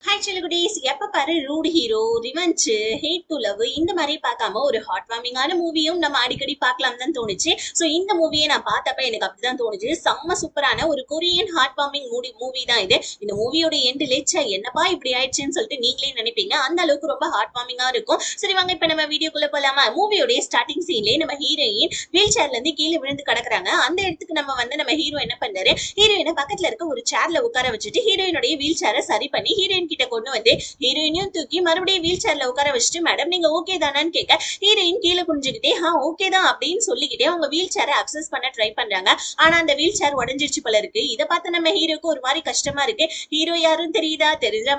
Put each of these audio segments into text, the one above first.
Hi சிலுகுடீஸ், எப்ப பாரு rude hero, revenge, hate to love இந்த மாதிரி பார்க்காம ஒரு ஹார்ட் வார்மிங்கான மூவியும் நம்ம அடிக்கடி பார்க்கலாம் தான் தோணுச்சு. ஸோ இந்த மூவியை நான் பார்த்தப்ப எனக்கு அப்படிதான் தோணுச்சு. செம்ம சூப்பரான ஒரு கொரியன் ஹார்ட் வார்மிங் மூவி தான் இது. இந்த மூவியோட எண்டில் என்னப்பா இப்படி ஆயிடுச்சுன்னு சொல்லிட்டு நீங்களே நினைப்பீங்க. அந்த அளவுக்கு ரொம்ப ஹார்ட் வார்மிங்கா இருக்கும். சரி வாங்க இப்ப நம்ம வீடியோக்குள்ள போலாமா. மூவியோட ஸ்டார்டிங் சீன்லயே நம்ம ஹீரோயின் வீல் சேர்ல இருந்து கீழே விழுந்து கிடக்குறாங்க. அந்த இடத்துக்கு நம்ம ஹீரோ என்ன பண்றாரு, ஹீரோயினை பக்கத்துல இருக்க ஒரு சேர்ல உட்கார வச்சுட்டு ஹீரோயினுடைய வீல் சேரை சரி பண்ணி ஹீரோயின் கிட்ட கொண்டு வந்து ஹீரோயினையும் தூக்கி மறுபடியும் வீல் சேர்ல உட்கார வச்சுட்டு, மேடம் நீங்க ஓகே தானான்னு கேட்க ஹீரோயின் கீழே குனிஞ்சுக்கிட்டே ஓகே தான் அப்படின்னு சொல்லிக்கிட்டே அவங்க வீல் சேரை அக்சஸ் பண்ண ட்ரை பண்றாங்க. ஆனா அந்த வீல் சேர் உடஞ்சிருச்சு போல இருக்கு. இதை பார்த்து நம்ம ஹீரோக்கு ஒரு மாதிரி கஷ்டமா இருக்கு. ஹீரோ யாரும் தெரியுதா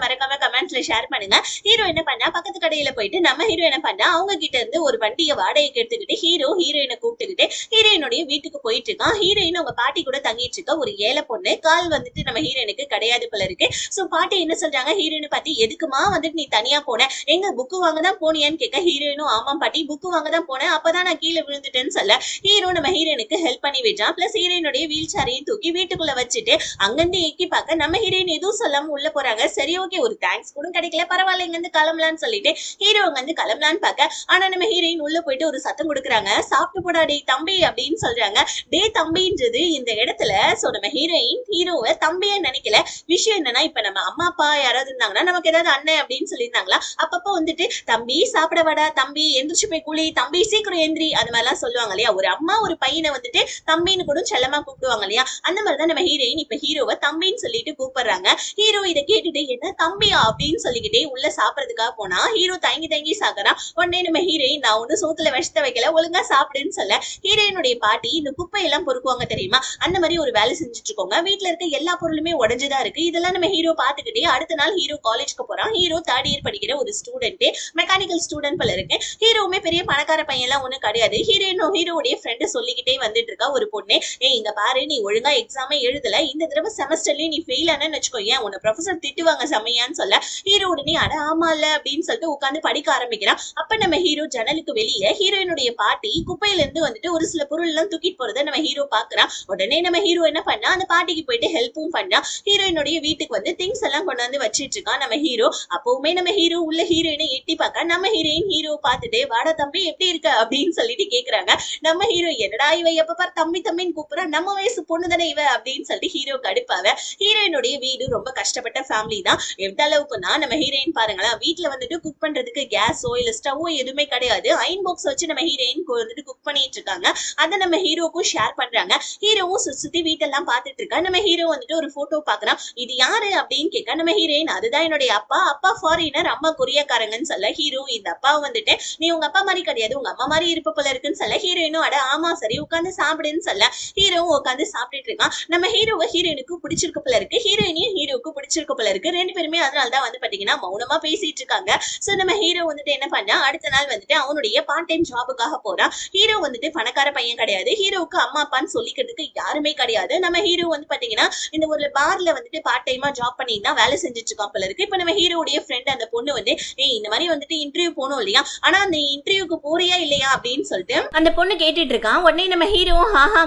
மறக்காம கமெண்ட்ஸ்ல ஷேர் பண்ணுங்க. ஹீரோ என்ன பண்ணா, பக்கத்து கடையில போயிட்டு நம்ம ஹீரோ என்ன பண்ணா, அவங்க கிட்ட இருந்து ஒரு வண்டியை வாடகைக்கு எடுத்துக்கிட்டு ஹீரோயினை கூப்பிட்டுக்கிட்டு ஹீரோயினுடைய வீட்டுக்கு போயிட்டு இருக்கான். ஹீரோயின் அவங்க பாட்டி கூட தங்கிட்டு இருக்க ஒரு ஏழை பொண்ணு. கால் வந்துட்டு நம்ம ஹீரோயினுக்கு கிடையாது போல இருக்கு. சோ பாட்டி என்ன சொல்றாங்க, ஹீரோயினை பார்த்து எதுக்குமா வந்துட்டு நீ தனியா போன, எங்க புக்கு வாங்க தான் போனியான்னு கேட்க ஹீரோயினும் ஆமாம் பாட்டி புக்கு வாங்க தான் போனேன், அப்பதான் நான் கீழே விழுந்துட்டேன்னு சொல்ல ஹீரோ நம்ம ஹீரோயினுக்கு ஹெல்ப் பண்ணி விட்டான். பிளஸ் ஹீரோயினுடைய வீல் சேரையும் தூக்கி வீட்டுக்குள்ள வச்சுட்டு அங்கிருந்து எக்கி பார்க்க நம்ம ஹீரோயின் எதுவும் சொல்லாம உள்ள போறாங்க. சரி ஓகே, ஒரு தேங்க்ஸ் கூட கிடைக்கல, பரவாயில்ல இங்க இருந்து கிளம்பலான்னு சொல்லிட்டு ஹீரோ அங்க இருந்து கிளம்பலான்னு பார்க்க ஆனா நம்ம ஹீரோயின் உள்ள போயிட்டு ஒரு சத்தம் கொடுக்குறாங்க, சாப்பிட்டு போடா டே தம்பி அப்படின்னு சொல்றாங்க. டே தம்பின்றது இந்த இடத்துல சோ நம்ம ஹீரோவை தம்பியா நினைக்கல. விஷயம் என்னன்னா, இப்ப நம்ம அம்மா அப்பா யாராவது இருந்தாங்கன்னா நமக்கு ஏதாவது அண்ணன் அப்படின்னு சொல்லியிருந்தாங்களா, அப்பப்ப வந்துட்டு தம்பி சாப்பிட வாடா, தம்பி எந்திரிச்சு போய் குளி, தம்பி சீக்கிரம் எந்திரி, அது மாதிரி எல்லாம் சொல்லுவாங்க இல்லையா. ஒரு அம்மா ஒரு பையனை வந்துட்டு தம்பின்னு கூட செல்லமா கூப்பிடுவாங்க இல்லையா. அந்த மாதிரிதான் நம்ம ஹீரோயின் இப்ப ஹீரோவை தம்பின்னு சொல்லிட்டு கூப்பிடுறாங்க. ஹீரோ இதை கேட்டுட்டு என்ன தம்பியா அப்படின்னு சொல்லிக்கிட்டே உள்ள சாப்பிடறதுக்காக போனா ஹீரோ தயங்கி சாக்குறான். உடனே நம்ம ஹீரோயின் நான் ஒண்ணு சோத்துல விஷத்தை வைக்கல, ஒழுங்கா சாப்பிடுன்னு சொல்ல ஹீரோயினுடைய பாட்டி இந்த குப்பையெல்லாம் பொறுக்குவாங்க தெரியுமா, அந்த மாதிரி ஒரு வேலை செஞ்சுட்டு இருக்கோங்க. வீட்டுல இருக்க எல்லா பொருளுமே உடஞ்சுதான் இருக்கு. இதெல்லாம் நம்ம ஹீரோ பாத்துக்கிட்டே அடுத்த நாள் ஹீரோ காலேஜ்க்கு போறான். ஹீரோ தேர்ட் இயர் படிக்கிற ஒரு ஸ்டூடெண்ட், மெக்கானிக்கல் ஸ்டூடெண்ட் போல இருக்கு. ஹீரோவுமே பெரிய பணக்கார பையன் எல்லாம் ஒண்ணும் கிடையாது. ஹீரோவுடைய ஃப்ரெண்ட் சொல்லிக்கிட்டே வந்துட்டு இருக்கா ஒரு பொண்ணு, இங்க பாரு நீ ஒழுங்கா எக்ஸாமே எழுதல, இந்த தடவை செமஸ்டர்லயும் நீ ஃபெயில் ஆனன்னு வச்சுக்கோ, ஏன் உன்னை ப்ரொஃபசர் திட்டுவாங்க செமையான்னு சொல்ல ஹீரோ உடனே அட ஆமா இல்ல அப்படின்னு சொல்லிட்டு உட்காந்து படிக்க ஆரம்பிக்கிறான். அப்ப நம்ம ஹீரோ ஜன்னலுக்கு வெளியே ஹீரோயினுடைய பாட்டி குப்பையில இருந்து வந்துட்டு ஒரு சில பொருள் எல்லாம் தூக்கிட்டு போறதை நம்ம ஹீரோ பாக்குறான். உடனே நம்ம ஹீரோ என்ன பண்ணா, அந்த பாட்டிக்கு போயிட்டு ஹெல்ப்பும் பண்றான். ஹீரோயினுடைய வீட்டுக்கு வந்து திங்ஸ் எல்லாம் கொண்டு வந்து வச்சிட்டு இருக்கான் நம்ம ஹீரோ. அப்பவுமே நம்ம ஹீரோ உள்ள ஹீரோயினை எட்டி பார்க்க நம்ம ஹீரோ பார்த்துட்டு வாடா தம்பி எப்படி இருக்க அப்படின்னு சொல்லிட்டு கேக்குறாங்க. நம்ம ஹீரோ என்னடா இவ எப்ப பார் தம்பி தம்பின்னு கூப்பிடுறா, நம்ம வயசு பொண்ணு தானே இவ அப்படின்னு சொல்லிட்டு ஹீரோ கடுப்பாவ. ஹீரோயினுடைய வீடு ரொம்ப கஷ்டப்பட்ட ஃபேமிலி தான். எந்த அளவுக்குன்னா நம்ம ஹீரோயின் பாருங்களேன், வீட்டுல வந்துட்டு குக் பண்றதுக்கு கேஸோ இல்ல ஸ்டவ்வோ எதுவுமே கிடையாது. அயன் பாக்ஸ் வச்சு நம்ம ஹீரோயின் வந்துட்டு குக் பண்ணிட்டு இருக்காங்க. அதை நம்ம ஹீரோக்கும் ஷேர் பண்றாங்க. ஹீரோவும் சுத்தி வீட்டெல்லாம் பாத்துட்டு இருக்கா. நம்ம ஹீரோ வந்துட்டு ஒரு போட்டோ பாக்குறான். இது யாரு அப்படின்னு கேட்க நம்ம ஹீரோயின் அதுதான் என்னுடைய அப்பா ஃபாரினர், அம்மா கொரியாக்காரங்கன்னு சொல்ல ஹீரோ இந்த அப்பா வந்துட்டு நீ உங்க அப்பா மாதிரி கிடையாது, உங்க அம்மா மாதிரி இருப்ப போல இருக்குன்னு சொல்ல ஹீரோயினும் அட ஆமா சரி உட்காந்து சாப்பிடுன்னு சொல்ல ஹீரோவும் உட்காந்து சாப்பிட்டுட்டு இருக்கான். நம்ம ஹீரோயினுக்கு பிடிச்சிருக்க போல இருக்கு, ஹீரோயினையும் ஹீரோக்கு பிடிச்சிருக்க போல இருக்கு. ரெண்டு பேருமே அதனாலதான் வந்து பாத்தீங்கன்னா மௌனமா பேசிட்டு இருக்காங்க. சோ நம்ம ஹீரோ வந்துட்டு என்ன பண்ணா, அடுத்த நாள் வந்துட்டு அவனுடைய பார்ட் டைம் ஜாபுக்காக போறான். ஹீரோ வந்துட்டு பணக்கார பையன் கிடையாது, ஹீரோவுக்கு அம்மா அப்பான்னு சொல்லிக்கிறதுக்கு யாருமே கிடையாது. நம்ம ஹீரோ வந்து பாத்தீங்கன்னா இந்த ஒரு பார்ல வந்துட்டு பார்ட் டைமா ஜாப் பண்ணி தான் வேலை செஞ்சுட்டு இருக்கான் போல இருக்கு. இப்ப நம்ம ஹீரோடைய ஃப்ரெண்ட் அந்த பொண்ணு வந்து இந்த மாதிரி வந்துட்டு இன்டர்வியூ போனோம் இல்லையா, ஆனா அந்த இன்டர்வியூக்கு போறியா இல்லையா அப்படின்னு சொல்லிட்டு அந்த பொண்ணு கேட்டுட்டு இருக்கான். உடனே நம்ம ஹீரோ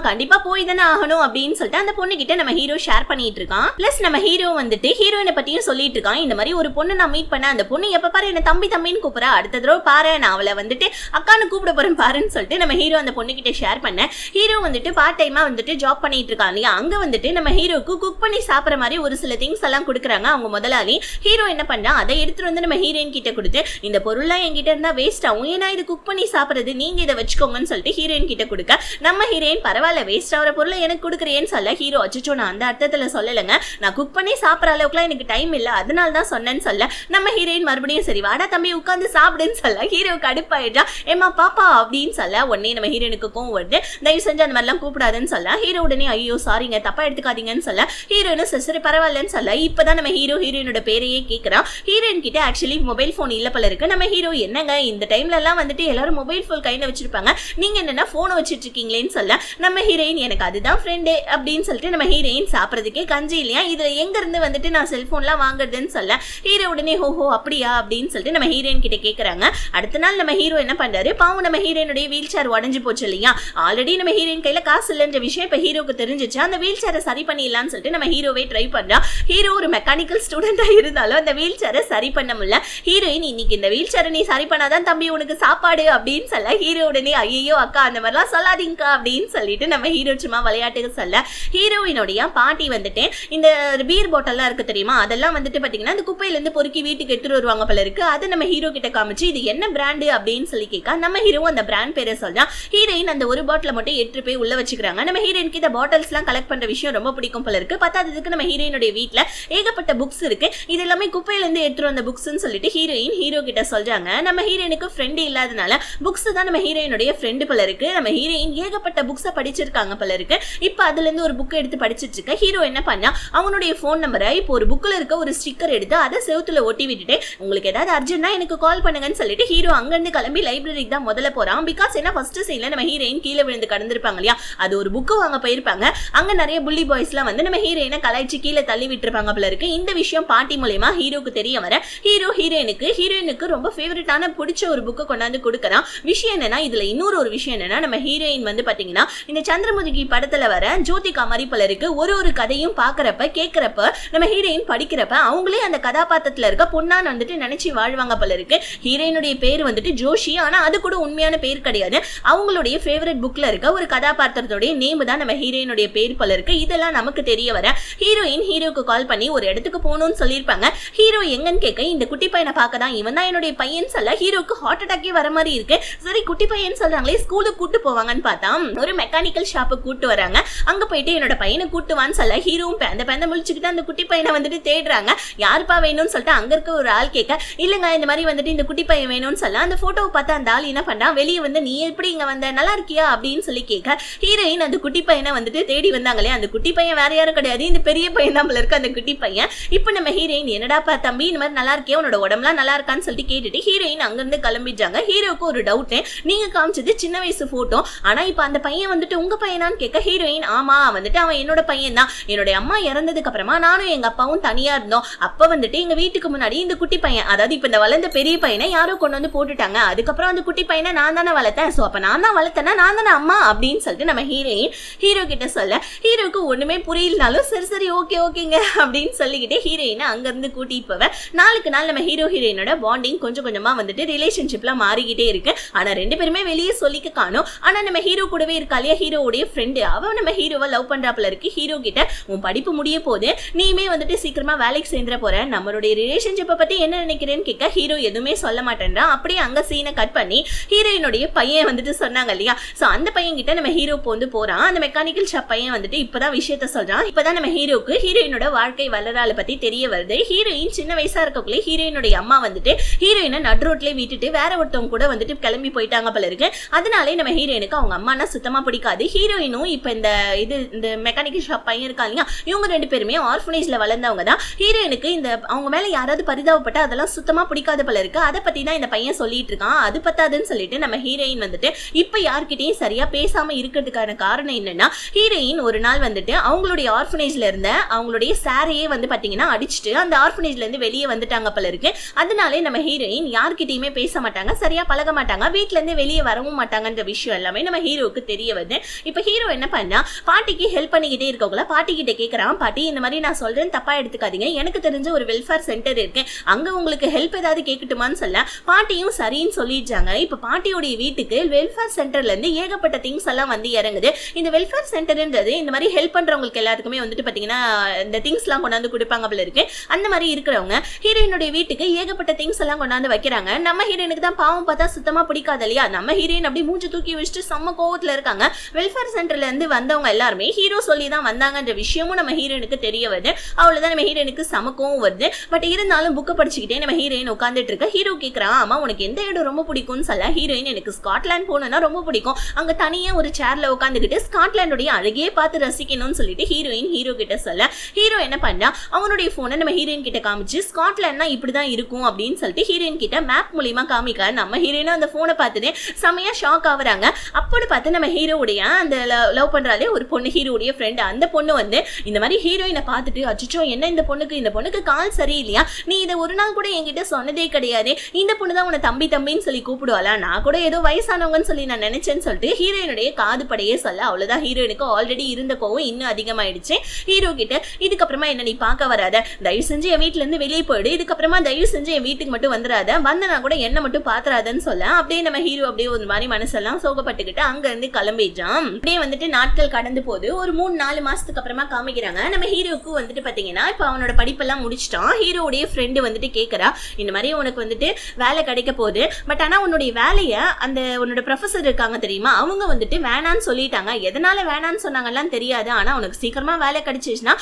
கண்டிப்பா போய் தானே ஆகணும் அப்படின்னு சொல்லிட்டு அந்த பொண்ணு கிட்ட நம்ம ஹீரோ ஷேர் பண்ணிட்டு இருக்கான். பிளஸ் நம்ம ஹீரோ வந்துட்டு ஹீரோயினை பத்தியும் சொல்லிட்டு இருக்கான். இந்த மாதிரி ஒரு பொண்ணு நான் மீட் பண்ண, அந்த பொண்ணு எப்ப பாரு என்ன தம்பி தம்பின்னு கூப்பிடா, அடுத்த தடவை பாரு நான் அவளை வந்துட்டு அக்கான்னு கூப்பிட போறேன் பாருன்னு சொல்லிட்டு நம்ம ஹீரோ அந்த பொண்ணு கிட்ட ஷேர் பண்ண ஹீரோ வந்துட்டு பார்ட் டைமா வந்துட்டு ஜாப் பண்ணிட்டு இருக்கான் இல்லையா, அங்க வந்துட்டு நம்ம ஹீரோக்கு குக் பண்ணி சாப்பிடுற மாதிரி ஒரு சில திங்ஸ் எல்லாம் கொடுக்குறாங்க அவங்க முதலாளி. ஹீரோ என்ன பண்றா, அதை எடுத்துட்டு வந்து நம்ம ஹீரோயின் கிட்ட கொடுத்து இந்த பொருள்லாம் என்கிட்ட இருந்தா வேஸ்ட் ஆகும், ஏன்னா இது குக் பண்ணி சாப்பிடுறது, நீங்க இதை வச்சுக்கோங்கன்னு சொல்லிட்டு ஹீரோயின் கிட்ட கொடுக்க நம்ம ஹீரோயின் பரவாயில்ல வேஸ்ட் ஆகிற பொருளை எனக்கு கொடுக்குறேன்னு சொல்ல ஹீரோ அச்சோ நான் அந்த அர்த்தத்துல சொல்லலைங்க, நான் குக் பண்ணி சாப்பிட்ற அளவுக்குலாம் எனக்கு டைம் இல்லை அதனால தான் சொன்னேன்னு சொல்ல நம்ம ஹீரோயின் மறுபடியும் சரி வாடா தம்பி உட்காந்து சாப்பிடுன்னு சொல்ல ஹீரோ கடுப்பாயிடுறா, ஏமா பாப்பா அப்படின்னு சொல்ல உடனே நம்ம ஹீரோனுக்கு கோவம் வருது, தயவு செஞ்சு அந்த மாதிரிலாம் கூப்பிடாதுன்னு சொல்ல ஹீரோ உடனே ஐயோ சாரிங்க தப்பா எடுத்துக்காதீங்கன்னு சொல்ல ஹீரோயினும் சரி பரவாயில்லன்னு சொல்ல இப்பதான் நம்ம ஹீரோயினோட பேரையே கேட்கிறான். ஹீரோயின் கிட்ட ஆக்சுவலி மொபைல் போன் இல்ல போல இருக்கு. நம்ம ஹீரோ என்னங்க இந்த டைம்ல எல்லாம் வந்துட்டு எல்லாரும் மொபைல் போன் கையில வச்சிருப்பாங்க, நீங்க என்னன்னா போனை வச்சிட்டு இருக்கீங்களேன்னு சொல்ல நம்ம ஹீரோயின் எனக்கு அதுதான் ஃப்ரெண்டு அப்படின்னு சொல்லிட்டு நம்ம ஹீரோயின் சாப்பிடறதுக்கே கஞ்சி இல்லையா, இதுல எங்க இருந்து வந்துட்டு நான் செல்போன்லாம் வாங்குறதுன்னு சொல்ல ஹீரோ உடனே ஹோஹோ அப்படியா அப்படின்னு சொல்லிட்டு நம்ம ஹீரோயின் கிட்ட கேக்குறாங்க. அடுத்த நாள் நம்ம ஹீரோ என்ன பண்றாரு, பாவம் நம்ம ஹீரோயினுடைய வீல் சேர் உடஞ்சு போச்சு இல்லையா, ஆல்ரெடி நம்ம ஹீரோயின் கையில காசு இல்லைன்ற விஷயம் இப்ப ஹீரோக்கு தெரிஞ்சிச்சு. அந்த வீல் சேரை சரி பண்ணிடலாம்னு சொல்லிட்டு நம்ம ஹீரோவே ட்ரை பண்றா. ஹீரோ ஒரு மெக்கானிக்கல் ஸ்டூடெண்டா இருந்தாலும் அந்த வீல் சேரை சரி பண்ண முடியல. ஹீரோயின் இன்னைக்கு இந்த வீல் சேரை நீ சரி பண்ணாதான் தம்பி உனக்கு சாப்பாடு அப்படின்னு சொல்ல ஹீரோ உடனே ஐயோ அக்கா அந்த மாதிரிலாம் சொல்லாதீங்கக்கா அப்படின்னு சொல்லிட்டு நம்ம ஹீரோ சும்மா விளையாட்டுக்கு சொல்ல ஹீரோயினுடைய பாட்டி வந்துட்டு இந்த பீர் பாட்டில்லாம் இருக்கு தெரியுமா, அதெல்லாம் வந்துட்டு பாத்தீங்கன்னா அந்த குப்பையில இருந்து பொறுக்கி வீட்டுக்கு எடுத்துட்டு வருவாங்க போல இருக்கு. அதை நம்ம ஹீரோ கிட்ட காமிச்சு இது என்ன பிராண்டு அப்படின்னு சொல்லி கேட்க நம்ம ஹீரோ அந்த பிராண்ட் பேரை சொல்றான். ஹீரோயின் அந்த ஒரு பாட்டில மட்டும் 8 போய் உள்ள வச்சுக்கிறாங்க. நம்ம ஹீரோயினுக்கு இந்த பாட்டில்ஸ் எல்லாம் கலெக்ட் பண்ற விஷயம் ரொம்ப பிடிக்கும் போல இருக்கு. பத்தாததுக்கு நம்ம ஹீரோயினுடைய வீட்டுல ஏகப்பட்ட புக்ஸ் இருக்கு, இது எல்லாமே குப்பையில இருந்து எடுத்துட்டு வந்த புக்ஸ்ன்னு சொல்லிட்டு ஹீரோயின் ஹீரோ கிட்ட சொல்றாங்க. நம்ம ஹீரோயினுக்கு ஃப்ரெண்ட் இல்லாதனால புக்ஸ் தான் நம்ம ஹீரோயினுடைய ஃப்ரெண்டு போல இருக்கு. நம்ம ஹீரோயின் ஏகப்பட்ட புக்ஸை படிச்சிருக்காங்க போல இருக்கு. இப்ப அதுல இருந்து ஒரு புக் எடுத்து படிச்சிட்டு இருக்க ஹீரோ என்ன பண்ணா அவனுடைய போன் நம்பரை இப்போ ஒரு புக்ல இருக்க ஒரு ஸ்டிக்கர் எடுத்து அதை செவுத்துல ஒட்டி விட்டுட்டு உங்களுக்கு ஏதாவது அர்ஜென்ட்னா எனக்கு கால் பண்ணுங்கன்னு சொல்லிட்டு ஹீரோ அங்க இருந்து கிளம்பி லைப்ரரிக்கு தான் முதல்ல போறான். பிகாஸ் என்ன ஃபர்ஸ்ட் சீன்ல நம்ம ஹீரோயின் கீழே விழுந்து கடந்திருப்பாங்க இல்லையா, அது ஒரு புக்கு வாங்க போயிருப்பாங்க. அங்க நிறைய புள்ளி பாய்ஸ் எல்லாம் வந்து நம்ம ஹீரோயினை கலாய்ச்சி கீழே தள்ளி விட்டுருப்பாங்க போல இருக்கு. இந்த விஷயம் பாட்டி மூலமா ஹீரோக்கு தெரிய வர ஹீரோ ஹீரோயினுக்கு ரொம்ப ஃபேவரட்டான பிடிச்ச ஒரு புக்கை கொண்டாந்து கொடுக்கறான். விஷயம் என்னன்னா இதுல இன்னொரு விஷயம் என்னன்னா நம்ம ஹீரோயின் வந்து பாத்தீங்கன்னா இந்த சந்திரமுகி படத்துல வர ஜோதிகா மாதிரி போல இருக்கு. ஒரு கதையும் பாக்குறப்ப கேட்கறப்ப நம்ம ஹீரோயின் படிக்கிறப்ப அவங்களே அந்த கதாபாத்திரத்துல இருக்க பொண்ணான்னு வந்துட்டு நினைச்சு வாழ்வாங்க போல இருக்கு. ஹீரோயினுடைய பேர் வந்துட்டு ஜோஷி, ஆனா அது கூட உண்மையான பேர் கிடையாது. அவங்களுடைய ஃபேவரட் புக்ல இருக்க ஒரு கதாபாத்திரத்தோட நேம் தான் நம்ம ஹீரோயினுடைய பேர் போல இருக்கு. இதெல்லாம் நமக்கு தெரிய வர ஹீரோயின் ஹீரோக்கு கால் பண்ணி ஒரு இடத்துக்கு போகணும்னு சொல்லியிருப்பாங்க. ஹீரோ எங்கன்னு கேட்க இந்த குட்டி பையனை பார்க்கதான் இவன் தான் என்னுடைய பையன் சொல்ல ஹீரோக்கு ஹார்ட் அட்டாக்கே வர மாதிரி இருக்கு. சரி குட்டி பையன் சொல்றாங்களே ஸ்கூலுக்கு கூட்டு போவாங்கன்னு பார்த்தா ஒரு மெக்கானிக்கல் ஷாப்புக்கு கூட்டு வராங்க. அங்க போயிட்டு என்னோட பையனை கூட்டுவான்னு சொல்ல ஹீரோவும் அந்த பையனை முழிச்சுக்கிட்டு அந்த குட்டி பையனை வந்துட்டு தேடுறாங்க. யாருப்பா வேணும்னு சொல்லிட்டு அங்க இருக்க ஒரு ஆள் கேட்க இல்லங்க இந்த மாதிரி வந்துட்டு இந்த குட்டி பையன் வேணும்னு சொல்ல அந்த போட்டோவை பார்த்தா அந்த ஆள் என்ன பண்றான் வெளியே வந்து நீ எப்படி இங்க வந்த நல்லா இருக்கியா அப்படின்னு சொல்லி கேட்க ஹீரோயின் அந்த குட்டி பையனை வந்துட்டு தேடி வந்தாங்களே அந்த குட்டி பையன் வேற யாரும் கிடையாது இந்த பெரிய பையன் தான் இருக்கு அந்த குட்டி பையன். இப்ப நம்ம ஹீரோயின் என்னடாப்பா தம்பி இந்த மாதிரி நல்லா இருக்கியா உன்னோட உடம்புலாம் நல்லா இருக்கான்னு சொல்லிட்டு கேட்டுட்டு ஹீரோயின் அங்க இருந்து கிளம்பிட்டாங்க. ஹீரோக்கு ஒரு டவுட், நீங்க காமிச்சது சின்ன வயசு போட்டோ, ஆனா இப்ப அந்த பையன் வந்துட்டு உங்க பையனான்னு கேட்க ஹீரோயின் ஆமா வந்துட்டு அவன் என்னோட பையன் தான், என்னோட அம்மா இறந்ததுக்கு அப்புறமா நானும் எங்க அப்பாவும் தனியா இருந்தோம். அப்ப வந்துட்டு எங்க வீட்டுக்கு முன்னாடி இந்த குட்டி பையன் அதாவது இப்ப இந்த வளர்ந்த பெரிய பையனை யாரோ கொண்டு வந்து போட்டுட்டாங்க. அதுக்கப்புறம் அந்த குட்டி பையனை நான் தானே வளர்த்தேன். சோ அப்ப நான் தான் வளர்த்தேன்னா நான் தானே அம்மா அப்படின்னு சொல்லிட்டு நம்ம ஹீரோயின் ஹீரோ கிட்ட சொல்ல ஹீரோக்கு ஒண்ணுமே புரியலனாலும் சரி ஓகேங்க அப்படின்னு சொல்லிக்கிட்டு ஹீரோயினை அங்க இருந்து கூட்டிட்டு போவேன். நாளுக்கு நாள் நம்ம ஹீரோயினோட பாண்டிங் கொஞ்சம் கொஞ்சமா வந்துட்டு ரிலேஷன்ஷிப்ல மாறிக்கிட்டே இருக்கு. ஆனா ரெண்டு பேருமே வெளியே சொல்லிக்க காணும். ஆனா நம்ம ஹீரோ கூடவே இருக்காலையா ஹீரோவுடைய ஃப்ரெண்டு அவன் நம்ம ஹீரோவை லவ் பண்றாப்புல இருக்கு. ஹீரோ கிட்ட உன் படிப்பு முடிய போது நீயுமே வந்துட்டு சீக்கிரமா வேலைக்கு சேர்ந்துட போற, நம்மளுடைய ரிலேஷன்ஷிப்பை பத்தி என்ன நினைக்கிறேன்னு கேட்க ஹீரோ எதுவுமே சொல்ல மாட்டேன்றான். அப்படியே அங்க சீனை கட் பண்ணி ஹீரோயினுடைய பையன் வந்துட்டு சொன்னாங்க இல்லையா, சோ அந்த பையன் கிட்ட நம்ம ஹீரோ வந்து போறான். அந்த மெக்கானிக்கல் ஷாப் பையன் வந்துட்டு இப்பதான் விஷயத்த சொல்றான். இப்பதான் நம்ம ஹீரோக்கு ஹீரோயினோட வாழ்க்கை வளரால பத்தி தெரிய வருது. ஹீரோயின் சின்ன வயசா இருக்கக்குள்ள ஹீரோயினுடைய அம்மா வந்துட்டு ஹீரோயினை நடு ரோட்ல விட்டுட்டு வேற ஒருத்தவங்க கூட வந்துட்டு கிளம்பி போயிட்டாங்க போல இருக்கு. அதனாலே நம்ம ஹீரோயினுக்கு அவங்க அம்மானா சுத்தமா பிடிக்காது. ஹீரோயினும் இப்ப இந்த மெக்கானிக்கல் ஷாப் பையன் இருக்கா இல்லையா இவங்க ரெண்டு பேருமே ஆர்ஃபனேஜ்ல வளர்ந்தவங்க தான். ஹீரோயினுக்கு இந்த அவங்க மேல யாராவது பரிதாபப்பட்ட அதெல்லாம் சுத்தமா பிடிக்காத போல இருக்கு. அதை பத்தி தான் இந்த பையன் சொல்லிட்டு இருக்கான். அது பத்தாதுன்னு சொல்லிட்டு நம்ம ஹீரோயின் வந்துட்டு இப்ப யார்கிட்டயும் சரியா பேசாம இருக்கிறதுக்கான காரணம் என்னன்னா ஹீரோயின் ஒரு நாள் வந்துட்டு அவங்களுடைய ஆர்ஃபனேஜ்ல இருந்த அவங்களுடைய சாரையே வந்து பாத்தீங்கன்னா அடிச்சுட்டு அந்த ஆர்ஃபனேஜ்ல இருந்து வெளியே வந்துட்டாங்க போல இருக்கு. அதனாலே நம்ம ஹீரோயின் யார்கிட்டயுமே பேச மாட்டாங்க, சரியா பழக மாட்டாங்க, வீட்டுல இருந்து வெளியே வரவும் மாட்டாங்கன்ற விஷயம் எல்லாமே நம்ம ஹீரோக்கு தெரிய வருது. இப்ப ஹீரோ என்ன பண்ணா பாட்டிக்கு ஹெல்ப் பண்ணிக்கிட்டே இருக்கவங்கள பாட்டி கிட்ட கேட்கறான், பாட்டி இந்த மாதிரி நான் சொல்றேன் தப்பா எடுத்துக்காதீங்க, எனக்கு தெரிஞ்ச ஒரு வெல்ஃபேர் சென்டர் இருக்கு, அங்க உங்களுக்கு ஹெல்ப் ஏதாவது கேட்கட்டுமான்னு சொல்ல பாட்டியும் சரின்னு சொல்லிடுறாங்க. இப்ப பாட்டியோடைய வீட்டுக்கு வெல்ஃபேர் சென்டர்ல இருந்து ஏகப்பட்ட திங்ஸ் எல்லாம் வந்து இறங்குது. இந்த வெல்ஃபேர் சென்டர்ன்றது இந்த மாதிரி ஹெல்ப் பண்றவங்களுக்கு எல்லாத்துக்குமே வந்துட்டு பாத்தீங்கன்னா இந்த திங்ஸ் எல்லாம் கொண்டாந்து கொடுப்பாங்க போல இருக்கு. அந்த மாதிரி இருக்கிறவங்க ஹீரோயினுடைய வீட்டுக்கு ஏகப்பட்ட திங்ஸ் எல்லாம் கொண்டாந்து வைக்கிறாங்க. நம்ம ஹீரோயினுக்கு தான் பாவம் பார்த்தா சுத்தமா பிடிக்காது இல்லையா, நம்ம ஹீரோயின் அப்படி மூஞ்சி தூக்கி வச்சுட்டு செம்ம கோவத்துல இருக்காங்க. வெல்ஃபேர் சென்டர்ல இருந்து வந்தவங்க எல்லாருமே ஹீரோ சொல்லி தான் வந்தாங்கன்ற விஷயமும் நம்ம ஹீரோயினுக்கு தெரிய வருது. அவ்வளவுதான் நம்ம ஹீரோயினுக்கு சமக்கவும் வருது. பட் இருந்தாலும் புக்கை படிச்சுக்கிட்டே நம்ம ஹீரோயின் உட்காந்துட்டு இருக்க. ஹீரோ கேட்கறான், ஆமா உனக்கு எந்த இடம் ரொம்ப பிடிக்கும்னு சொல்ல ஹீரோயின் எனக்கு ஸ்காட்லாந்து போகணும்னா ரொம்ப பிடிக்கும், அங்க தனியா ஒரு சேர்ல உட்காந்துக்கிட்டு ஸ்காட்லாண்டுடைய அழகையே பார்த்து ரசிக்கணும்னு சொல்லிட்டு ஹீரோயின் ஹீரோ கிட்ட சொல்ல ஹீரோ என்ன பண்ணா அவனுடைய போனை நம்ம ஹீரோயின் கிட்ட காமிச்சு ஸ்காட்லாண்ட்னா இப்படிதான் இருக்கும் அப்படின்னு சொல்லிட்டு ஹீரோயின் கிட்ட மேப் மூலியமா காமிக்க நம்ம ஹீரோயினும் அந்த போனை பார்த்துட்டு செமையா ஷாக் ஆகுறாங்க. அப்படி பார்த்து நம்ம ஹீரோவுடைய அந்த லவ் பண்றாலே ஒரு பொண்ணு ஹீரோடைய ஃப்ரெண்ட், அந்த பொண்ணு வந்து இந்த மாதிரி ஹீரோயினை பார்த்துட்டு அச்சோ என்ன இந்த பொண்ணுக்கு கால் சரியில்லையா, நீ இதை ஒரு நாள் கூட என்கிட்ட சொன்னதே கிடையாது, இந்த பொண்ணு தான் உன்னை தம்பின்னு சொல்லி கூப்பிடுவாளா, நான் கூட ஏதோ வயசானவங்கன்னு சொல்லி நான் நினைச்சேன்னு சொல்லிட்டு ஹீரோயினுடைய காது படையே சொல்ல அவ்வளவுதான் ஹீரோயினுக்கு ஆல்ரெடி இருந்த கோவம் இன்னும் அதிகமாயிடுச்சு. ஹீரோ கிட்ட இதுக்கப்புறமா என்ன நீ பார்க்க வராத, தயவு செஞ்சு என் வீட்டுல இருந்து வெளியே போயிடு, இதுக்கப்புறமா தயவு செஞ்சு என் வீட்டுக்கு மட்டும் வந்துடாத, வந்தனா கூட என்ன மட்டும் பாத்துறாதன்னு சொல்ல அப்படியே நம்ம ஹீரோ அப்படியே ஒரு மாதிரி மனசெல்லாம் சோகப்பட்டுக்கிட்டு அங்க இருந்து கிளம்பிடுறான். அப்படியே வந்துட்டு நாட்கள் கடந்து போது ஒரு 3-4 மாசத்துக்கு அப்புறமா காமிக்கிறாங்க. நம்ம ஹீரோக்கு வந்துட்டு பாத்தீங்கன்னா இப்ப அவனோட படிப்பெல்லாம் முடிச்சிட்டான். ஹீரோடைய ஃப்ரெண்டு வந்துட்டு கேக்குறா, இந்த மாதிரி உனக்கு வந்துட்டு வேலை கிடைக்க போகுது, பட் ஆனா உன்னுடைய வேலைய அந்த உன்னோட ப்ரொஃபசர் இருக்காங்க தெரியுமா, அவங்க வந்துட்டு வேணான்னு சொல்லிட்டாங்க. எதனால வேணான்னு சொன்னாங்கலாம் தெரியாது, ஆனா உனக்கு சீக்கிரமா வேலை கிடைச்சிச்சுன்னா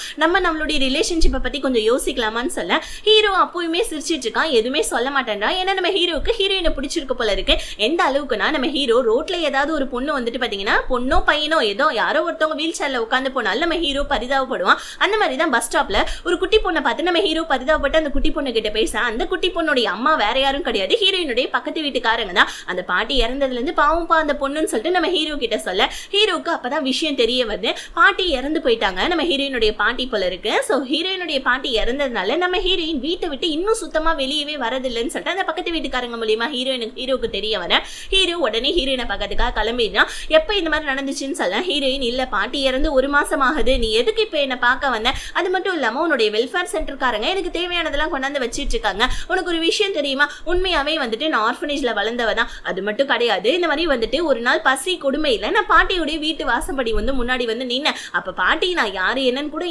நம்மளுடைய ரிலேஷன்ஷிப்பை பத்தி கொஞ்சம் யோசிக்கலாமான்னு சொல்ல ஹீரோ அப்பவுமே சிரிச்சிட்டு இருக்கான், எதுவுமே சொல்ல மாட்டேன்டா. ஏன்னா நம்ம ஹீரோக்கு ஹீரோயினை பிடிச்சிருக்கு போல இருக்கு. எந்த அளவுக்குன்னா நம்ம ஹீரோ ரோட்ல ஏதாவது ஒரு பொண்ணு வந்துட்டு பாத்தீங்கன்னா பொண்ணோ பையனோ ஏதோ யாரோ ஒருத்தவங்க வீல் சேர்ல உட்காந்து போனாலும் நம்ம ஹீரோ பரிதாபப்படுவான். அந்த மாதிரி தான் பஸ் ஸ்டாப்ல ஒரு குட்டி பொண்ணை பார்த்து நம்ம ஹீரோ பரிதாபப்பட்டு அந்த குட்டி பொண்ணு கிட்ட பேச அந்த குட்டி பொண்ணுடைய அம்மா வேற யாரும் கிடையாது, ஹீரோயினுடைய பக்கத்து வீட்டுக்காரங்க தான். அந்த பாட்டி இறந்ததுல இருந்து பாவம்பா அந்த பொண்ணுன்னு சொல்லிட்டு நம்ம ஹீரோ கிட்ட சொல்ல ஹீரோக்கு அப்பதான் விஷயம் தெரிய வருது, பாட்டி இறந்து போயிட்டாங்க, நம்ம ஹீரோயினுடைய பாட்டி போல இருக்கு. சோ ஹீரோயினுடைய பாட்டி இறந்ததுனால நம்ம ஹீரோயின் வீட்டை விட்டு இன்னும் சுத்தமா வெளியவே வரதில்லைன்னு சொல்லிட்டு அந்த பக்கத்து வீட்டுக்காரங்க மூலியமா ஹீரோக்கு தெரிய வர ஹீரோ உடனே ஹீரோயினை பக்கத்துக்காக கிளம்பிடுறான். எப்ப இந்த மாதிரி நடந்துச்சுன்னு சொல்ல ஹீரோயின் இல்ல பாட்டி இறந்து 1 மாசம் ஆகுது, நீ எதுக்கு இப்ப என்ன பார்க்க வந்த, அது மட்டும் இல்லாம உன்னுடைய வெல்ஃபேர் சென்டர்காரங்க எனக்கு தேவையானதெல்லாம் கொண்டாந்து வச்சிட்டு இருக்காங்க, உனக்கு ஒரு விஷயம் தெரியுமா, உண்மையாவே வந்துட்டு நான் ஆர்ஃபனேஜ்ல வளர்ந்தவதான், அது மட்டும் கிடையாது, இந்த மாதிரி வந்துட்டு ஒரு நாள் பசி கொடுமையில நான் பாட்டியுடைய வீட்டு வாசப்படி வந்து முன்னாடி வந்து நின்ன, அப்ப பாட்டி நான் யாரு என்னன்னு கூட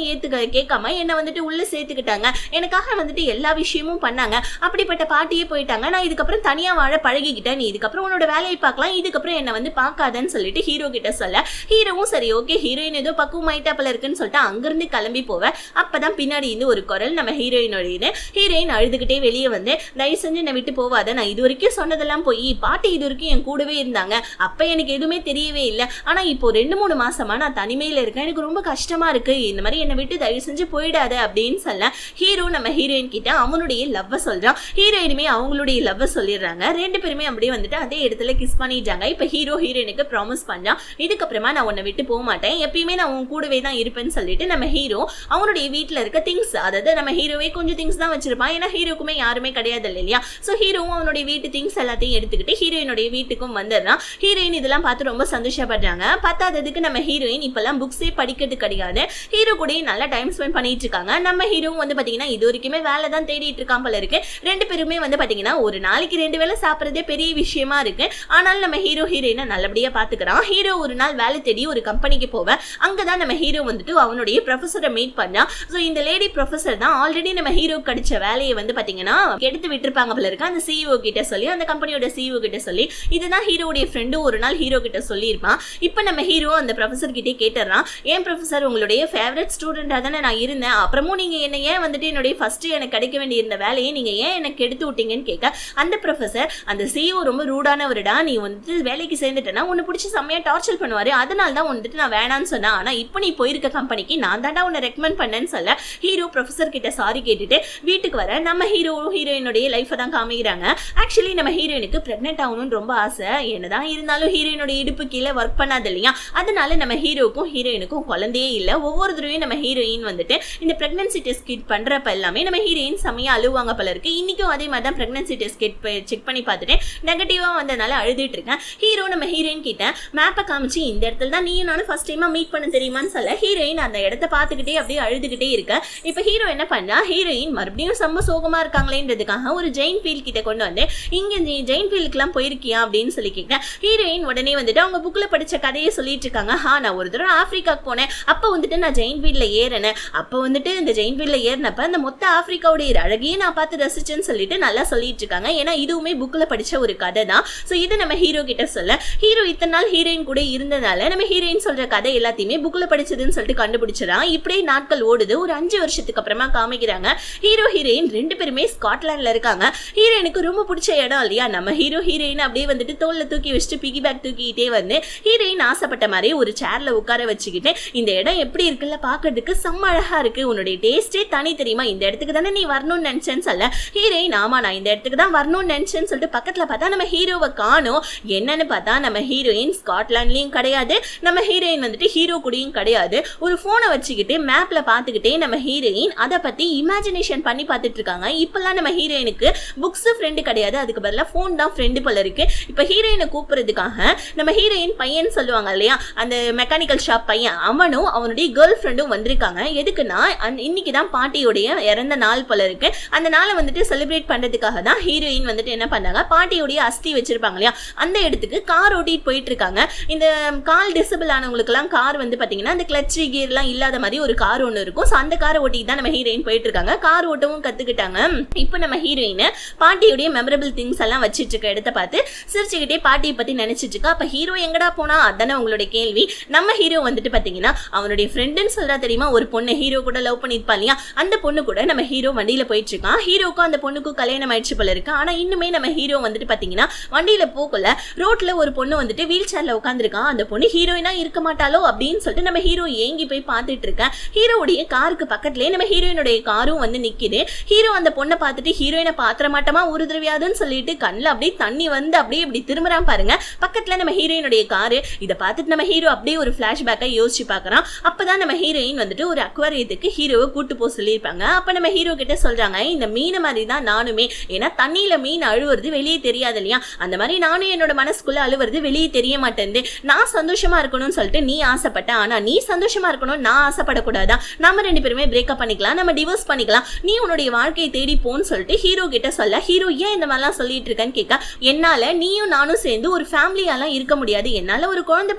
கேட்காம என்ன வந்துட்டு உள்ள சேர்த்துக்கிட்டாங்க, எனக்காக வந்துட்டு எல்லா விஷயமும் பண்ணாங்க, அப்படிப்பட்ட பாட்டியே போயிட்டாங்க, நான் இதுக்கப்புறம் தனியா வாழ பழகிக்கிட்டேன், நீ இதுக்கப்புறம் உன்னோட வேலையை பார்க்கலாம், இதுக்கப்புறம் என்ன வந்து பார்க்காதன்னு சொல்லிட்டு ஹீரோ கிட்ட சொல்ல ஹீரோவும் சரி ஓகே ஹீரோயின் ஏதோ பக்குவம் ஆயிட்டாப்பல இருக்குன்னு சொல்லிட்டு அங்கிருந்து கிளம்பி போவேன். அப்பதான் பின்னாடி இருந்து ஒரு குரல் நம்ம ஹீரோயின் அழுதுகிட்டே வெளியே வந்து தயவு செஞ்சு என்னை விட்டு போவாத, நான் இது வரைக்கும் சொன்னதெல்லாம் போய் பாட்டி இது வரைக்கும் என் கூடவே இருந்தாங்க, அப்ப எனக்கு எதுவுமே தெரியவே இல்லை, ஆனா இப்போ 2-3 மாசமா நான் தனிமையில இருக்கேன், எனக்கு ரொம்ப கஷ்டமா இருக்கு, இந்த மாதிரி என்னை விட்டு தயவு செஞ்சு போயிடாத அப்படின்னு சொல்ல ஹீரோ நம்ம ஹீரோயின் கிட்ட அவனுடைய லவ்வ சொல்றான். ஹீரோயினுமே அவங்களுடைய லவ்வ சொல்லிடுறாங்க. 2 பேருமே அப்படியே வந்துட்டு அதே இடத்துல கிஸ் பண்ணிட்டாங்க. இப்ப ஹீரோ ஹீரோயினுக்கு ப்ராமிஸ் பண்றான், இதுக்கப்புறமா நான் உன்னை விட்டு போக மாட்டேன், எப்பயுமே நான் உன் கூடவே தான் இருப்பேன்னு சொல்லிட்டு நம்ம ஹீரோ அவனுடைய வீட்டுல இருக்க திங்ஸ், அதாவது நம்ம ஹீரோவே கொஞ்சம் திங்ஸ் தான் வச்சிருப்பான், ஏன்னா ஹீரோக்குமே யாருமே கிடையாது இல்லையா, சோ ஹீரோவும் அவனுடைய வீட்டு திங்ஸ் எல்லாத்தையும் எடுத்துக்கிட்டு ஹீரோயினுடைய வீட்டுக்கும் வந்துடுறான். ஹீரோயின் இதெல்லாம் பார்த்து ரொம்ப சந்தோஷப்படுறாங்க. பத்தாததுக்கு நம்ம ஹீரோயின் இப்பெல்லாம் புக்ஸே படிக்கிறது கிடையாது, ஹீரோ கூட நல்லா டைம் ஸ்பெண்ட் பண்ணிட்டு இருக்காங்க. நம்ம ஹீரோவும் வந்து பாத்தீங்கன்னா இது வரைக்குமே வேலை தான் தேடிட்டு இருக்கான் போல இருக்கு. 2 பேருமே வந்து பாத்தீங்கன்னா ஒரு நாளைக்கு 2 வேளை சாப்பிடுறதே பெரிய விஷயமா இருக்கு. ஆனாலும் நம்ம ஹீரோயினை நல்லபடியா பாத்துக்கிறான். ஹீரோ ஒரு நாள் வேலை தேடி ஒரு கம்பெனிக்கு போவேன், அங்கதான் நம்ம ஹீரோ வந்துட்டு அவனுடைய ப்ரொஃபஸரை மீட் பண்ணான். சோ இந்த லேடி ப்ரொஃபஸர் தான் ஆல்ரெடி நம்ம ஹீரோ கிடைச்ச வேலையை வந்து பாத்தீங்கன்னா எடுத்து விட்டுருப்பாங்க போல இருக்கு. அந்த சிஇஓ கிட்ட சொல்லி அந்த கம்பெனியோட சிஇஓ கிட்ட சொல்லி இதுதான் ஹீரோடைய ஃப்ரெண்டு ஒரு நாள் ஹீரோ கிட்ட சொல்லியிருப்பான். இப்ப நம்ம ஹீரோ அந்த ப்ரொஃபஸர் கிட்டே கேட்டுறான், ஏன் ப்ரொஃபஸர் உங்களுடைய ஃபேவரட் ஸ்டூடெண்டா தானே நான் இருந்தேன், அப்புறமும் நீங்க என்ன ஏன் வந்துட்டு என்னுடைய ஃபர்ஸ்ட் எனக்கு கிடைக்க வேண்டிய இருந்த வேலையை நீங்க ஏன் எனக்கு எடுத்து விட்டீங்கன்னு கேட்க அந்த ப்ரொஃபஸர் அந்த சிஇஓ ரொம்ப ரூடானவருடா, நீ வந்துட்டு வேலைக்கு சேர்ந்துட்டேன்னா உன்னை பிடிச்சி செம்மையா டார்ச்சர் பண்ணுவாரு, அதனால தான் வந்துட்டு நான் வேணான்னு சொன்னேன், ஆனா இப்போ நீ போயிருக்க கம்பெனிக்கு நான் தாண்டா உன்னை ரெக்கமெண்ட் பண்ணேன்னு சொல்ல ஹீரோ ப்ரொஃபஸர் கிட்ட சாரி கேட்டுட்டு வீட்டுக்கு வர நம்ம ஹீரோயினுடைய லைஃபை தான் காமிக்கிறாங்க. ஆக்சுவலி நம்ம ஹீரோயினுக்கு பிரெக்னென்ட் ஆகணும்னு ரொம்ப ஆசை, என்னதான் இருந்தாலும் ஹீரோயினுடைய இடுப்பு கீழே ஒர்க் பண்ணாது இல்லையா, அதனால நம்ம ஹீரோக்கும் ஹீரோயினுக்கும் குழந்தையே இல்லை. ஒவ்வொரு தடவையும் நம்ம ஹீரோயின் வந்துட்டு இந்த பிரெக்னன்சி டெஸ்ட் கிட் பண்றப்ப எல்லாமே நம்ம ஹீரோயின் செம்மையா அழுவாங்க போல இருக்கு. இன்னைக்கும் அதே மாதிரி தான் பிரெக்னன்சி டெஸ்ட் கிட் செக் பண்ணி பார்த்துட்டு நெகட்டிவா வந்ததுனால அழுதுட்டு இருக்கேன். ஹீரோ நம்ம ஹீரோயின் கிட்ட மேப்பை காமிச்சு இந்த இடத்துல தான் நீயும் நானும் ஃபர்ஸ்ட் டைமா மீட் பண்ண தெரியுமான்னு சொல்ல ஹீரோயின் அந்த இடத்த பார்த்துக்கிட்டே அப்படியே அழுதுகிட்டே இருக்க. இப்ப ஹீரோ என்ன பண்ணா, ஹீரோயின் மறுபடியும் செம்ம சோகமா இருக்காங்களேன்றதுக்காக ஒரு ஜெயின் ஃபீல்ட் கிட்ட கொண்டு வந்து இங்க நீ ஜெயின் ஃபீல்டுக்குலாம் போயிருக்கியா அப்படின்னு சொல்லி கேட்டேன். ஹீரோயின் உடனே வந்துட்டு அவங்க புக்ல படிச்ச கதையை சொல்லிட்டு இருக்காங்க. நான் ஒரு தடவை ஆப்பிரிக்காவுக்கு போனேன், அப்ப வந்துட்டு நான் ஜெயின் ஃபீல்ட்ல ஏறினேன், அப்ப வந்துட்டு இந்த ஜெயின் ஃபீல்ட்ல ஏறினப்ப அந்த மொத்த ஆப்பிரிக்காவுடைய அழகையே நான் பார்த்து ரசிச்சேன்னு சொல்லிட்டு நல்லா சொல்லிட்டு இருக்காங்க. ஏன்னா இதுவுமே புக்ல படிச்ச ஒரு கதை தான். சோ இது நம்ம ஹீரோ கிட்ட சொல்ல ஹீரோ இத்தனை நாள் ஹீரோயின் கூட இருந்ததால நம்ம ஹீரோயின் சொல்ற கதை எல்லாத்தையுமே புக்ல படிச்சதுன்னு சொல்லிட்டு கண்டுபிடிச்சிடான். இப்படியே நாட்கள் ஓடுது. ஒரு 5 வருஷத்துக்கு அப்புறமா காமிக்கிறாங்க ஹீரோ ஹீரோயின் 2 பேருமே ஸ்காட்லாண்ட்ல இருக்காங்க. ஹீரோயினுக்கு ரொம்ப பிடிச்ச இடம் இல்லையா, நம்ம ஹீரோயின் அப்படியே வந்துட்டு தோல்ல தூக்கி வச்சுட்டு பிகி பேக் தூக்கிட்டே வந்து ஹீரோயின் ஆசைப்பட்ட மாதிரி ஒரு சேர்ல உட்கார வச்சுக்கிட்டு இந்த இடம் எப்படி இருக்குல்ல பாக்குறதுக்கு செம்ம அழகா இருக்கு, உன்னுடைய டேஸ்டே தனி தெரியுமா, இந்த இடத்துக்கு தானே நீ வரணும்னு நினைச்சேன்னு சொல்ல ஹீரோயின் ஆமா நான் இந்த இடத்துக்கு தான் வரணும்னு நினைச்சேன்னு சொல்லிட்டு பக்கத்துல பார்த்தா நம்ம ஹீரோவை காணோம். என்னன்னு பார்த்தா நம்ம ஹீரோயின் ஸ்காட்லாண்ட்லயும் கிடையாது, நம்ம ஹீரோயின் வந்துட்டு ஹீரோ கூடயும் கிடையாது. ஒரு போனை வச்சுக்கிட்டு மேப்ல பாத்துக்கிட்டே நம்ம ஹீரோயின் அதை பத்தி இமேஜினேஷன் பண்ணி பார்த்துட்டு இருக்காங்க. இப்பெல்லாம் நம்ம ஹீரோயினுக்கு புக்ஸ் ஃப்ரெண்டு கிடையாது, அதுக்கு பதிலாக போன் தான் ஃப்ரெண்டு போல இருக்கு. இப்ப ஹீரோயினை கூப்பிடுறதுக்காக நம்ம ஹீரோயின் பையன் சொல்லுவாங்க இல்லையா, அந்த மெக்கானிக்கல் ஷாப் பையன் அவனும் அவனுடைய கேர்ள் ஃப்ரெண்டும் வந்திருக்காங்க. எதுக்குன்னா இன்னைக்கு தான் பாட்டியோடைய இறந்த நாள் போல இருக்கு. அந்த நாளை வந்துட்டு செலிப்ரேட் பண்றதுக்காக தான் ஹீரோயின் வந்துட்டு என்ன பண்ணாங்க, பாட்டியோடைய அஸ்தி வச்சிருப்பாங்க இல்லையா, அந்த இடத்துக்கு கார் ஓட்டிட்டு போயிட்டு இருக்காங்க. இந்த கால் டிசபிள் ஆனவங்களுக்கு எல்லாம் கார் வந்து பாத்தீங்கன்னா அந்த கிளட்ச் கியர் எல்லாம் இல்லாத மாதிரி ஒரு கார் ஒண்ணு இருக்கும். சோ அந்த காரை ஓட்டிட்டு தான் நம்ம ஹீரோயின் போயிட்டு இருக்காங்க. கார் ஓட்டவும் கத்துக்கிட்டாங்க. இப்போ நம்ம ஹீரோயின் பாட்டியோடைய மெமரபிள் திங்ஸ் எல்லாம் வச்சிட்டு இருக்க இடத்த பார்த்து சிரிச்சுக்கிட்டே பாட்டியை பத்தி நினைச்சிட்டு இருக்கா. அப்ப ஹீரோ எங்கடா போனா அதானே உங்களுடைய கேள்வி. நம்ம ஹீரோ வந்துட்டு பாத்தீங்கன்னா அவனுடைய ஃப்ரெண்டுன்னு சொல்றா தெரியுமா, ஒரு பொண்ணு ஹீரோ கூட லவ் பண்ணிருப்பா இல்லையா, அந்த பொண்ணு கூட நம்ம ஹீரோ வண்டியில போயிட்டு இருக்கான். ஹீரோக்கும் அந்த பொண்ணுக்கும் கல்யாணம் ஆயிடுச்சு போல இருக்கு. ஆனா இன்னுமே நம்ம ஹீரோ வந்துட்டு பாத்தீங்கன்னா வண்டியில போகல, ரோட்ல ஒரு பொண்ணு வந்துட்டு வீல் சேர்ல உட்காந்துருக்கான். அந்த பொண்ணு ஹீரோயினா இருக்க மாட்டாளோ அப்படின்னு சொல்லிட்டு நம்ம ஹீரோ ஏங்கி போய் பார்த்துட்டு இருக்கேன். ஹீரோவுடைய காருக்கு பக்கத்துலயே நம்ம ஹீரோயினுடைய காரும் வந்து நிக்குது. ஹீரோ அந்த பொண்ணை பார்த்துட்டு ஹீரோயினை பாத்திர மாட்டமா ஒரு தடவையாதுன்னு சொல்லிட்டு கண்ணில் அப்படியே தண்ணி வந்து அப்படியே இப்படி திரும்புறான் பாருங்க. பக்கத்துல நம்ம ஹீரோயினுடைய காரு. இதை பார்த்துட்டு நம்ம ஹீரோ அப்படியே ஒரு பிளாஷ்பேக்கை யோசிச்சு பார்க்கறான். அப்பதான் நம்ம ஹீரோயின் வந்துட்டு ஒரு அக்வாரியத்துக்கு ஹீரோவை கூட்டு போக சொல்லியிருப்பாங்க. அப்ப நம்ம ஹீரோ கிட்ட சொல்றாங்க, இந்த மீன் மாதிரி தான் நானுமே, ஏன்னா தண்ணியில மீன் அழுவுறது வெளியே தெரியாது இல்லையா, அந்த மாதிரி நானும் என்னோட மனசுக்குள்ள அழுவுறது வெளியே தெரிய மாட்டேன். நான் சந்தோஷமா இருக்கணும்னு சொல்லிட்டு நீ ஆசைப்பட்ட, ஆனா நீ சந்தோஷமா இருக்கணும் நான் ஆசைப்படக்கூடாதா, நம்ம ரெண்டு பேருமே பிரேக்கப் பண்ணிக்கலாம், நம்ம டிவோர்ஸ் பண்ணிக்கலாம், நீ உன்னுடைய வாழ்க்கையை தேடி போன்னு சொல்லிட்டு ஹீரோ கிட்ட சொல்ல, ஹீரோ ஏன் இந்த மாதிரிலாம் சொல்லிட்டு இருக்கேன்னு கேட்க, என்னால நீயும் நானும் சேர்ந்து ஒரு ஃபேமிலியாலாம் இருக்க முடியாது, என்னால ஒரு குழந்தை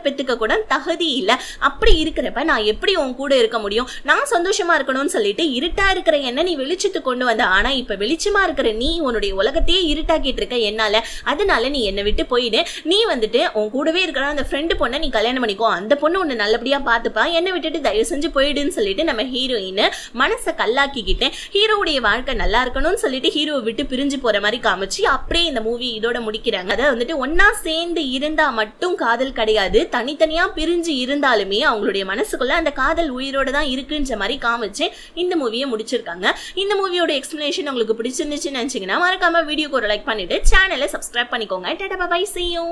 பெத்துக்க கூட தகுதி இல்லை, அப்படி இருக்கிறப்ப நான் எப்படி உன் கூட இருக்க முடியும், நான் சந்தோஷமா இருக்கணும்னு சொல்லிட்டு இருட்டா இருக்கிற என்ன நீ வெளிச்சத்துக்கு கொண்டு வந்த, ஆனா இப்ப வெளிச்சமா இருக்கிற நீ உன்னுடைய உலகத்தையே இருட்டாக்கிட்டு இருக்க என்னால, அதனால நீ என்னை விட்டு போயிடு, நீ வந்துட்டு உன் கூடவே இருக்கிற அந்த ஃப்ரெண்டு பொண்ணை நீ கல்யாணம் பண்ணிக்கோ, அந்த பொண்ணு உன்னை நல்லபடியா பார்த்துப்பா, என்னை விட்டுட்டு தயவு செஞ்சு போயிடுன்னு சொல்லிட்டு நம்ம ஹீரோயின் மனசை கல்லாக்கிக்கிட்டு ஹீரோவுடைய வாழ்க்கை நல்லா இருக்கணும்னு சொல்லிட்டு ஹீரோவை விட்டு பிரிஞ்சு போற மாதிரி காமிச்சு அப்படியே இந்த மூவி இதோட முடிக்கிறாங்க. அதாவது வந்துட்டு ஒன்னா சேர்ந்து இருந்தா மட்டும் காதல் கிடையாது, தனித்தனியா பிரிஞ்சு இருந்தாலுமே அவங்களுடைய மனசுக்குள்ள அந்த காதல் உயிரோட தான் இருக்குன்ற மாதிரி காமிச்சு இந்த மூவியை முடிச்சிருக்காங்க. இந்த மூவியோட எக்ஸ்பிளனேஷன் உங்களுக்கு பிடிச்சிருந்துச்சுன்னு நினைச்சீங்கன்னா மறக்காம வீடியோக்கு ஒரு லைக் பண்ணிட்டு சேனலை சப்ஸ்கிரைப் பண்ணிக்கோங்க. Tata bye bye, see you.